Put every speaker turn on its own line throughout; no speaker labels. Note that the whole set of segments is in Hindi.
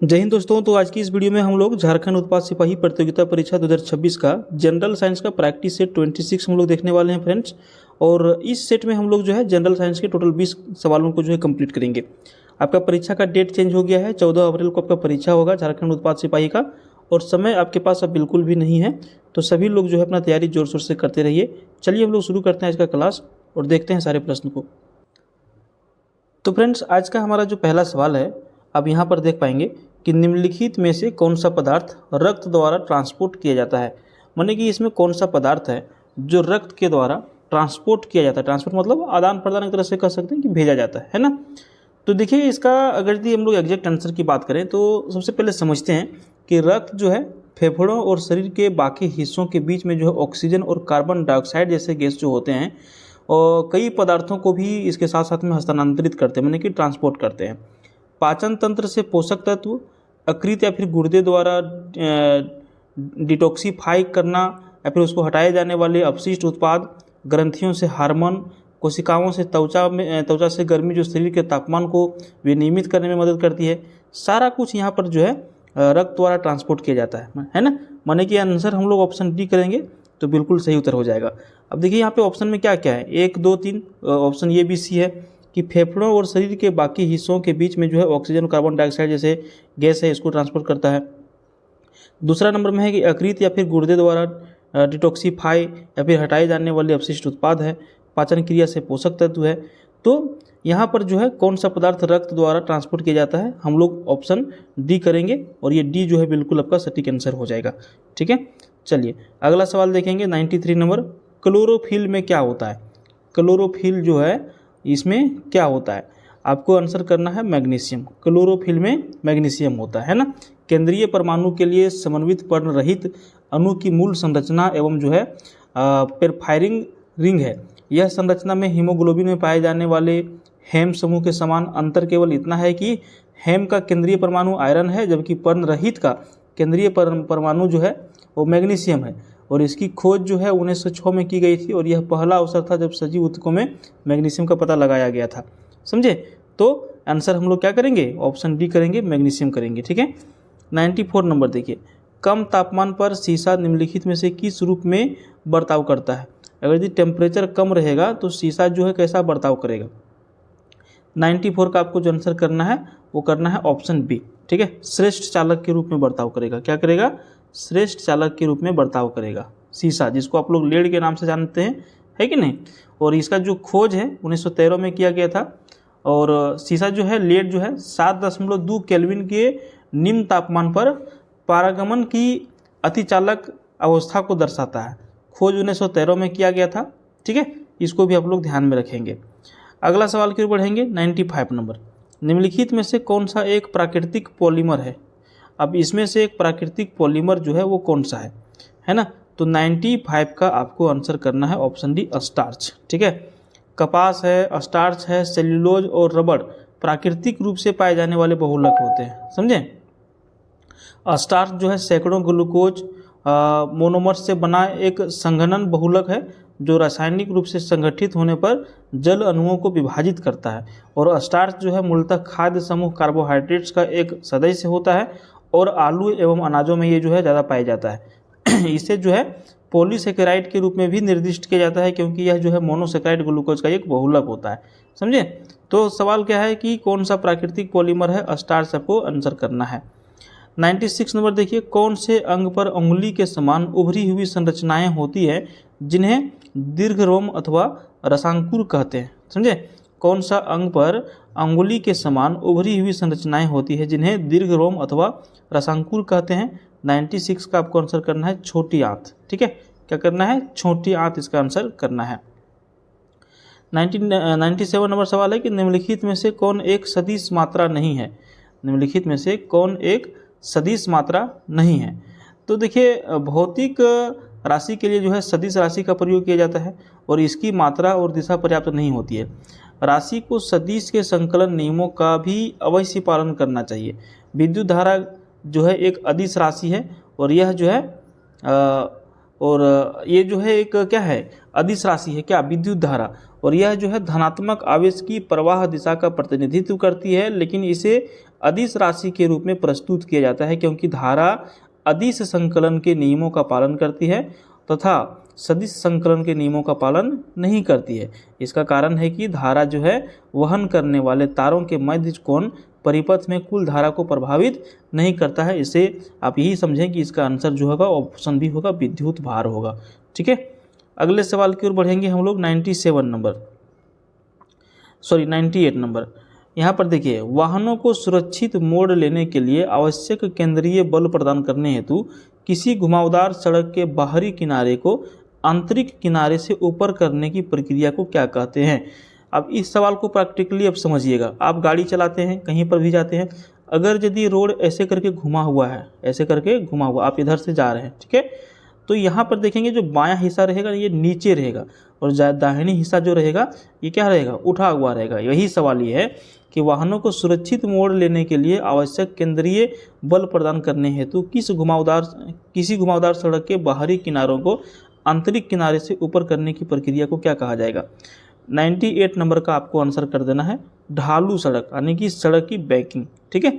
जय हिंद दोस्तों। तो आज की इस वीडियो में हम लोग झारखंड उत्पाद सिपाही प्रतियोगिता परीक्षा 2026 का जनरल साइंस का प्रैक्टिस सेट 26 हम लोग देखने वाले हैं फ्रेंड्स। और इस सेट में हम लोग जो है जनरल साइंस के टोटल 20 सवालों को जो है कंप्लीट करेंगे। आपका परीक्षा का डेट चेंज हो गया है, 14 अप्रैल को आपका परीक्षा होगा झारखंड उत्पाद सिपाही का, और समय आपके पास अब बिल्कुल भी नहीं है। तो सभी लोग जो है अपना तैयारी जोर शोर से करते रहिए। चलिए हम लोग शुरू करते हैं आज का क्लास और देखते हैं सारे प्रश्न को। तो फ्रेंड्स, आज का हमारा जो पहला सवाल है, आप यहाँ पर देख पाएंगे कि निम्नलिखित में से कौन सा पदार्थ रक्त द्वारा ट्रांसपोर्ट किया जाता है। माने कि इसमें कौन सा पदार्थ है जो रक्त के द्वारा ट्रांसपोर्ट किया जाता है। ट्रांसपोर्ट मतलब आदान प्रदान एक तरह से कह सकते हैं कि भेजा जाता है ना। तो देखिए, इसका अगर यदि हम लोग एग्जैक्ट आंसर की बात करें तो सबसे पहले समझते हैं कि रक्त जो है फेफड़ों और शरीर के बाकी हिस्सों के बीच में जो है ऑक्सीजन और कार्बन डाइऑक्साइड जैसे गैस जो होते हैं और कई पदार्थों को भी इसके साथ साथ में हस्तांतरित करते हैं, माने कि ट्रांसपोर्ट करते हैं। पाचन तंत्र से पोषक तत्व, यकृत या फिर गुर्दे द्वारा डिटॉक्सिफाई करना या फिर उसको हटाए जाने वाले अपशिष्ट उत्पाद, ग्रंथियों से हार्मोन, कोशिकाओं से त्वचा से गर्मी जो शरीर के तापमान को विनियमित करने में मदद करती है। सारा कुछ यहाँ पर जो है रक्त द्वारा ट्रांसपोर्ट किया जाता है ना। माने कि आंसर हम लोग ऑप्शन डी करेंगे तो बिल्कुल सही उत्तर हो जाएगा। अब देखिए यहाँ पे ऑप्शन में क्या क्या है, 1, 2, 3 ऑप्शन ए, बी, सी है कि फेफड़ों और शरीर के बाकी हिस्सों के बीच में जो है ऑक्सीजन और कार्बन डाइऑक्साइड जैसे गैस है इसको ट्रांसपोर्ट करता है। दूसरा नंबर में है कि यकृत या फिर गुर्दे द्वारा डिटॉक्सिफाई या फिर हटाए जाने वाले अपशिष्ट उत्पाद है। पाचन क्रिया से पोषक तत्व है। तो यहाँ पर जो है कौन सा पदार्थ रक्त द्वारा ट्रांसपोर्ट किया जाता है, हम लोग ऑप्शन डी करेंगे और ये डी जो है बिल्कुल आपका सटीक आंसर हो जाएगा। ठीक है, चलिए अगला सवाल देखेंगे 93 नंबर। क्लोरोफिल में क्या होता है? क्लोरोफिल जो है इसमें क्या होता है? आपको आंसर करना है मैग्नीशियम। क्लोरोफिल में मैग्नीशियम होता है ना। केंद्रीय परमाणु के लिए समन्वित पर्ण रहित अणु की मूल संरचना एवं जो है पेरफायरिंग रिंग है। यह संरचना में हीमोग्लोबिन में पाए जाने वाले हेम समूह के समान, अंतर केवल इतना है कि हेम का केंद्रीय परमाणु आयरन है जबकि पर्ण रहित का केंद्रीय परमाणु जो है वो मैग्नीशियम है। और इसकी खोज जो है 1906 में की गई थी और यह पहला अवसर था जब सजीव ऊतकों में मैग्नीशियम का पता लगाया गया था। समझे? तो आंसर हम लोग क्या करेंगे, ऑप्शन डी करेंगे, मैग्नीशियम करेंगे। ठीक है, 94 नंबर देखिए। कम तापमान पर सीसा निम्नलिखित में से किस रूप में बर्ताव करता है? अगर यदि टेम्परेचर कम रहेगा तो सीसा जो है कैसा बर्ताव करेगा? 94 का आपको जो आंसर करना है वो करना है ऑप्शन बी। ठीक है, श्रेष्ठ चालक के रूप में बर्ताव करेगा। क्या करेगा? श्रेष्ठ चालक के रूप में बर्ताव करेगा सीसा, जिसको आप लोग लेड के नाम से जानते हैं, है कि नहीं। और इसका जो खोज है 1913 में किया गया था। और सीसा जो है, लेड जो है 7.2 केल्विन के निम्न तापमान पर पारगमन की अतिचालक अवस्था को दर्शाता है। खोज 1913 में किया गया था। ठीक है, इसको भी आप लोग ध्यान में रखेंगे। अगला सवाल की ओर बढ़ेंगे 95 नंबर। निम्नलिखित में से कौन सा एक प्राकृतिक पॉलीमर है? अब इसमें से एक प्राकृतिक पॉलीमर जो है वो कौन सा है ना। तो 95 का आपको आंसर करना है ऑप्शन डी, स्टार्च। ठीक है, कपास है, स्टार्च है, सेल्यूलोज और रबड़ प्राकृतिक रूप से पाए जाने वाले बहुलक होते हैं। समझे? स्टार्च जो है सैकड़ों ग्लूकोज मोनोमर्स से बना एक संघनन बहुलक है जो रासायनिक रूप से संगठित होने पर जल अणुओं को विभाजित करता है। और स्टार्च जो है मूलतः खाद्य समूह कार्बोहाइड्रेट्स का एक सदस्य होता है और आलू एवं अनाजों में ये जो है ज़्यादा पाया जाता है। इसे जो है पॉलीसेकेराइड के रूप में भी निर्दिष्ट किया जाता है क्योंकि यह जो है मोनोसेकेराइड ग्लूकोज का एक बहुलक होता है। समझे? तो सवाल क्या है कि कौन सा प्राकृतिक पॉलीमर है? स्टार्च आपको आंसर करना है। 96 नंबर देखिए। कौन से अंग पर अंगुली के समान उभरी हुई संरचनाएं होती है जिन्हें दीर्घरोम अथवा रसांकुर कहते हैं? समझे? कौन सा अंग पर अंगुली के समान उभरी हुई संरचनाएं होती है जिन्हें दीर्घरोम अथवा रसांकुर कहते हैं? 96 का आपको आंसर करना है छोटी आंत। ठीक है, क्या करना है? छोटी आंत इसका आंसर करना है। 97 नंबर सवाल है कि निम्नलिखित में से कौन एक सदिश मात्रा नहीं है? निम्नलिखित में से कौन एक सदिश मात्रा नहीं है? तो देखिए, भौतिक राशि के लिए जो है सदिश राशि का प्रयोग किया जाता है और इसकी मात्रा और दिशा पर्याप्त नहीं होती है। राशि को सदिश के संकलन नियमों का भी अवश्य पालन करना चाहिए। विद्युत धारा जो है एक अदिश राशि है और यह जो है और ये जो है एक क्या है? अदिश राशि है। क्या? विद्युत धारा। और यह जो है धनात्मक आवेश की प्रवाह दिशा का प्रतिनिधित्व करती है, लेकिन इसे अदिश राशि के रूप में प्रस्तुत किया जाता है, क्योंकि धारा अदिश संकलन के नियमों का पालन करती है तथा सदिश संकलन के नियमों का पालन नहीं करती है। इसका कारण है कि धारा जो है वहन करने वाले तारों के मध्य कोण परिपथ में कुल धारा को प्रभावित नहीं करता है। इसे आप यही समझें कि इसका आंसर जो होगा ऑप्शन बी होगा, विद्युत भार होगा। ठीक है, अगले सवाल की ओर बढ़ेंगे हम लोग 98 नंबर। यहाँ पर देखिए, वाहनों को सुरक्षित मोड़ लेने के लिए आवश्यक केंद्रीय बल प्रदान करने हेतु किसी घुमावदार सड़क के बाहरी किनारे को आंतरिक किनारे से ऊपर करने की प्रक्रिया को क्या कहते हैं। अब इस सवाल को प्रैक्टिकली अब समझिएगा। आप गाड़ी चलाते हैं, कहीं पर भी जाते हैं, अगर यदि रोड ऐसे करके घुमा हुआ है, ऐसे करके घुमा हुआ, आप इधर से जा रहे हैं, ठीक है, तो यहाँ पर देखेंगे जो बायां हिस्सा रहेगा ये नीचे रहेगा और दाहिनी हिस्सा जो रहेगा ये क्या रहेगा, उठा हुआ रहेगा। यही सवाल ये है कि वाहनों को सुरक्षित मोड़ लेने के लिए आवश्यक केंद्रीय बल प्रदान करने हेतु किसी घुमावदार सड़क के बाहरी किनारों को आंतरिक किनारे से ऊपर करने की प्रक्रिया को क्या कहा जाएगा। 98 नंबर का आपको आंसर कर देना है ढालू सड़क, यानी कि सड़क की बैकिंग। ठीक है,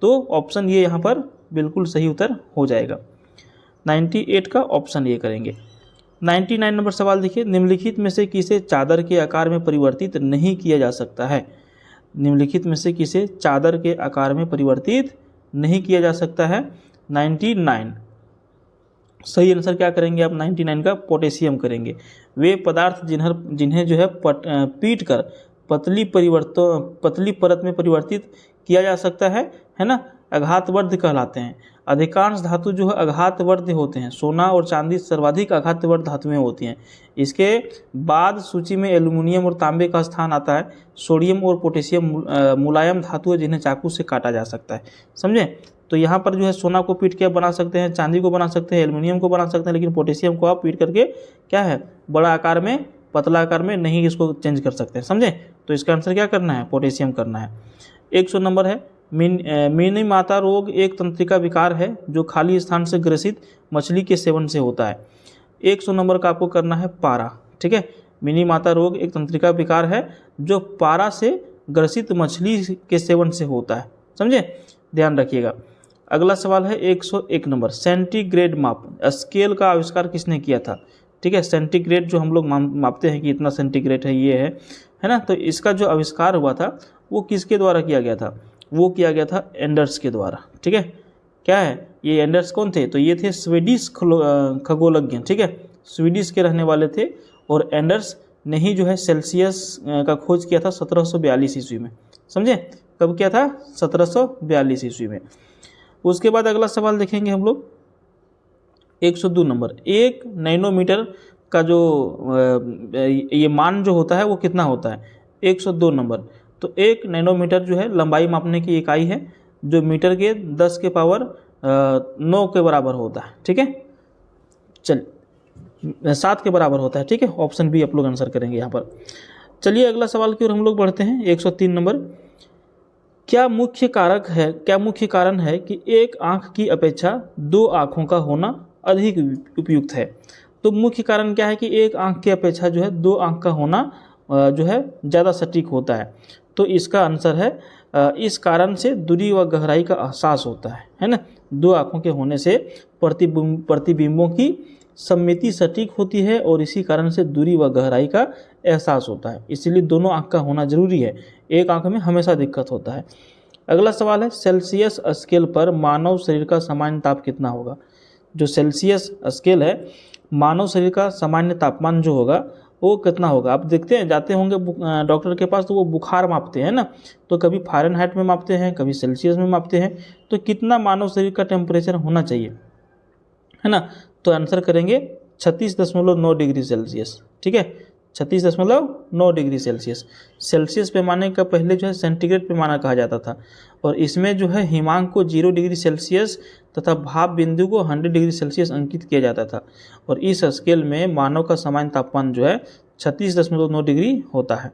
तो ऑप्शन ये यहाँ पर बिल्कुल सही उत्तर हो जाएगा। 98 का ऑप्शन ये करेंगे। 99 नंबर सवाल देखिए, निम्नलिखित में से किसे चादर के आकार में परिवर्तित नहीं किया जा सकता है। निम्नलिखित में से किसे चादर के आकार में परिवर्तित नहीं किया जा सकता है। 99 सही आंसर क्या करेंगे आप, 99 का पोटेशियम करेंगे। वे पदार्थ जिन्हें जो है पीट कर पतली परत में परिवर्तित किया जा सकता है ना, आघातवर्ध कहलाते हैं। अधिकांश धातु जो है आघातवर्ध होते हैं। सोना और चांदी सर्वाधिक आघातवर्ध धातुएं होती हैं। इसके बाद सूची में एल्युमिनियम और तांबे का स्थान आता है। सोडियम और पोटेशियम मुलायम धातु है जिन्हें चाकू से काटा जा सकता है। समझे, तो यहाँ पर जो है सोना को पीट के बना सकते हैं, चांदी को बना सकते हैं, एल्युमिनियम को बना सकते हैं, लेकिन पोटेशियम को आप पीट करके क्या है, बड़ा आकार में पतला आकार में नहीं इसको चेंज कर सकते हैं। समझे, तो इसका आंसर क्या करना है, पोटेशियम करना है। 100 नंबर है, मीनी माता रोग एक तंत्रिका विकार है जो खाली स्थान से ग्रसित मछली के सेवन से होता है। 100 नंबर का आपको करना है पारा। ठीक है, मिनी माता रोग एक तंत्रिका विकार है जो पारा से ग्रसित मछली के सेवन से होता है। समझे, ध्यान रखिएगा। अगला सवाल है 101 नंबर, सेंटीग्रेड माप स्केल का आविष्कार किसने किया था। ठीक है, सेंटीग्रेड जो हम लोग मापते हैं कि इतना सेंटीग्रेड है, ये है ना, तो इसका जो आविष्कार हुआ था वो किसके द्वारा किया गया था, वो किया गया था एंडर्स के द्वारा। ठीक है, क्या है ये एंडर्स कौन थे, तो ये थे स्वीडिश खगोलज्ञ। ठीक है, स्वीडिश के रहने वाले थे और एंडर्स ने ही जो है सेल्सियस का खोज किया था 1742 ईस्वी में। समझे, कब किया था, 1742 ईस्वी में। उसके बाद अगला सवाल देखेंगे हम लोग 102 नंबर, 1 नैनोमीटर का जो ये मान जो होता है वो कितना होता है। 102 नंबर, तो 1 नैनोमीटर जो है लंबाई मापने की इकाई है जो मीटर के 10 के पावर 9 के बराबर होता है। ठीक है, चल 7 के बराबर होता है। ठीक है, ऑप्शन बी आप लोग आंसर करेंगे यहाँ पर। चलिए अगला सवाल की ओर हम लोग बढ़ते हैं। 103 नंबर, क्या मुख्य कारण है कि एक आंख की अपेक्षा 2 आंखों का होना अधिक उपयुक्त है। तो मुख्य कारण क्या है कि एक आंख की अपेक्षा जो है 2 आंख का होना जो है ज़्यादा सटीक होता है। तो इसका आंसर है इस कारण से दूरी व गहराई का एहसास होता है ना। 2 आंखों के होने से प्रतिबिंबों की सममिति सटीक होती है और इसी कारण से दूरी व गहराई का एहसास होता है। इसीलिए दोनों आंख का होना जरूरी है, एक आंख में हमेशा दिक्कत होता है। अगला सवाल है, सेल्सियस स्केल पर मानव शरीर का सामान्य ताप कितना होगा। जो सेल्सियस स्केल है, मानव शरीर का सामान्य तापमान जो होगा वो कितना होगा। आप देखते हैं, जाते होंगे डॉक्टर के पास तो वो बुखार मापते हैं ना, तो कभी फ़ारेनहाइट में मापते हैं, कभी सेल्सियस में मापते हैं। तो कितना मानव शरीर का टेम्परेचर होना चाहिए, है ना, तो आंसर करेंगे 36.9 डिग्री सेल्सियस। ठीक है, 36.9 डिग्री सेल्सियस। सेल्सियस पैमाने का पहले जो है सेंटीग्रेड पैमाना कहा जाता था और इसमें जो है हिमांक को 0 डिग्री सेल्सियस तथा भाप बिंदु को 100 डिग्री सेल्सियस अंकित किया जाता था और इस स्केल में मानव का सामान्य तापमान जो है 36.9 डिग्री होता है।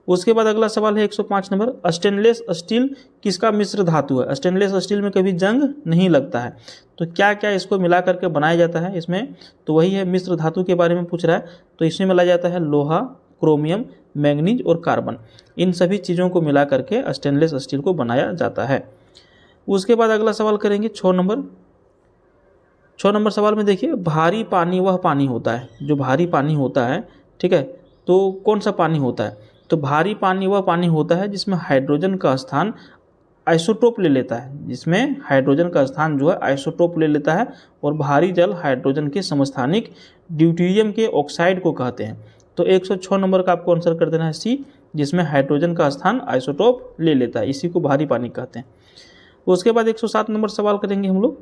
उसके बाद अगला सवाल है 105 नंबर, स्टेनलेस स्टील किसका मिश्र धातु है। स्टेनलेस स्टील में कभी जंग नहीं लगता है, तो क्या क्या इसको मिला करके बनाया जाता है इसमें, तो वही है मिश्र धातु के बारे में पूछ रहा है। तो इसमें मिलाया जाता है लोहा, क्रोमियम, मैंगनीज और कार्बन। इन सभी चीज़ों को मिला करके स्टेनलेस स्टील को बनाया जाता है। उसके बाद अगला सवाल करेंगे 6 नंबर। 6 नंबर सवाल में देखिए, भारी पानी वह पानी होता है, जो भारी पानी होता है, ठीक है, तो कौन सा पानी होता है? तो भारी पानी वह पानी होता है जिसमें हाइड्रोजन का स्थान आइसोटोप ले लेता है, जिसमें हाइड्रोजन का स्थान जो है आइसोटोप ले लेता है, और भारी जल हाइड्रोजन के समस्थानिक ड्यूटेरियम के ऑक्साइड को कहते हैं। तो 106 नंबर का आपको आंसर कर देना है सी, जिसमें हाइड्रोजन का स्थान आइसोटोप ले लेता है, इसी को भारी पानी कहते हैं। उसके बाद 107 नंबर सवाल करेंगे हम लोग।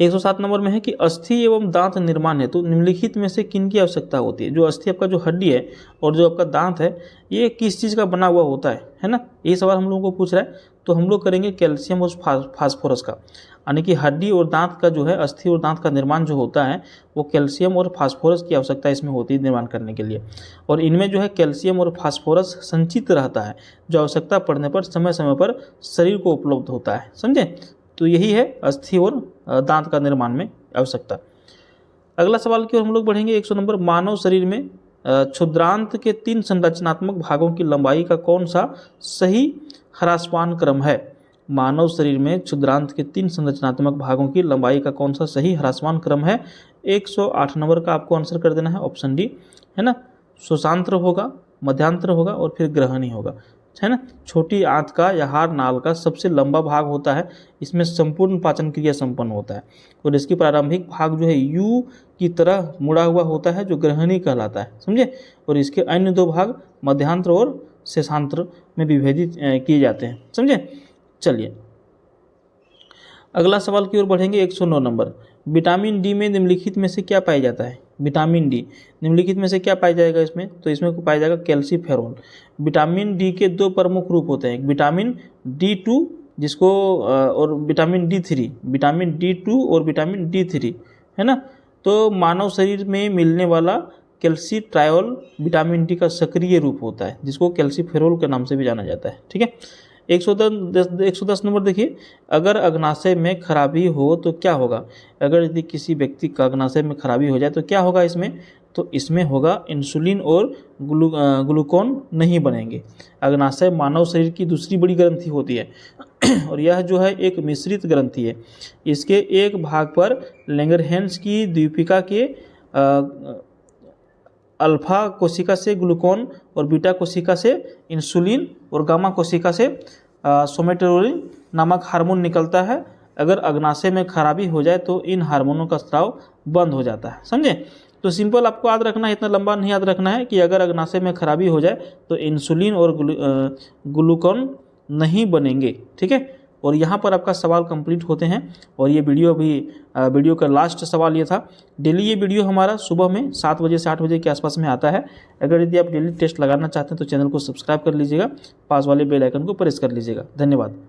107 नंबर में है कि अस्थि एवं दांत निर्माण हेतु निम्नलिखित में से किन की आवश्यकता होती है? जो अस्थि आपका जो हड्डी है और जो आपका दांत है, ये किस चीज़ का बना हुआ होता है ना? ये सवाल हम लोगों को पूछ रहा है। तो हम लोग करेंगे कैल्शियम और फास्फोरस का, यानी कि हड्डी और दांत का जो है, अस्थि और दांत का निर्माण जो होता है वो कैल्शियम और फास्फोरस की आवश्यकता इसमें होती है निर्माण करने के लिए। और इनमें जो है कैल्शियम और फास्फोरस संचित रहता है, जो आवश्यकता पड़ने पर समय समय पर शरीर को उपलब्ध होता है, समझे? तो यही है अस्थि और दांत का निर्माण में आवश्यकता। अगला सवाल की ओर हम लोग बढ़ेंगे। 100 नंबर, मानव शरीर में क्षुद्रांत के 3 संरचनात्मक भागों की लंबाई का कौन सा सही ह्रासमान क्रम है? मानव शरीर में क्षुद्रांत के 3 संरचनात्मक भागों की लंबाई का कौन सा सही ह्रासमान क्रम है? 108 नंबर का आपको आंसर कर देना है ऑप्शन डी, है ना। स्वशांत्र होगा, मध्यांतर होगा और फिर ग्रहणी होगा, है ना। छोटी आंत का या हार नाल का सबसे लंबा भाग होता है, इसमें संपूर्ण पाचन क्रिया संपन्न होता है, और इसकी प्रारंभिक भाग जो है यू की तरह मुड़ा हुआ होता है, जो ग्रहणी कहलाता है, समझे। और इसके अन्य 2 भाग मध्यांतर और शेषांत्र में विभेदित किए जाते हैं, समझे। चलिए अगला सवाल की ओर बढ़ेंगे। 109 नंबर, विटामिन डी में निम्नलिखित में से क्या पाया जाता है? विटामिन डी निम्नलिखित में से क्या पाया जाएगा इसमें? तो इसमें पाया जाएगा कैल्सीफेरॉल। विटामिन डी के 2 प्रमुख रूप होते हैं, विटामिन D2 जिसको और विटामिन D3, विटामिन D2 और विटामिन D3, है ना। तो मानव शरीर में मिलने वाला कैल्सीट्रायोल विटामिन डी का सक्रिय रूप होता है, जिसको कैल्सीफेरॉल के नाम से भी जाना जाता है, ठीक है। 110 नंबर देखिए, अगर अग्नाशय में खराबी हो तो क्या होगा? अगर यदि किसी व्यक्ति का अग्नाशय में खराबी हो जाए तो क्या होगा इसमें? तो इसमें होगा इंसुलिन और ग्लूकोन नहीं बनेंगे। अग्नाशय मानव शरीर की दूसरी बड़ी ग्रंथि होती है और यह जो है एक मिश्रित ग्रंथि है। इसके एक भाग पर लैंगरहैंस की द्वीपिका के अल्फा कोशिका से ग्लूकोन और बीटा कोशिका से इंसुलिन और गामा कोशिका से सोमेटोनिन नामक हार्मोन निकलता है। अगर अग्नाशय में खराबी हो जाए तो इन हार्मोनों का स्राव बंद हो जाता है, समझे। तो सिंपल आपको याद रखना है, इतना लंबा नहीं याद रखना है, कि अगर अग्नाशय में खराबी हो जाए तो इंसुलिन और ग्लूकोन नहीं बनेंगे, ठीक है। और यहाँ पर आपका सवाल कंप्लीट होते हैं। और ये वीडियो का लास्ट सवाल ये था। डेली ये वीडियो हमारा सुबह में 7 बजे से 8 बजे के आसपास में आता है। अगर यदि आप डेली टेस्ट लगाना चाहते हैं तो चैनल को सब्सक्राइब कर लीजिएगा, पास वाले बेल आइकन को प्रेस कर लीजिएगा। धन्यवाद।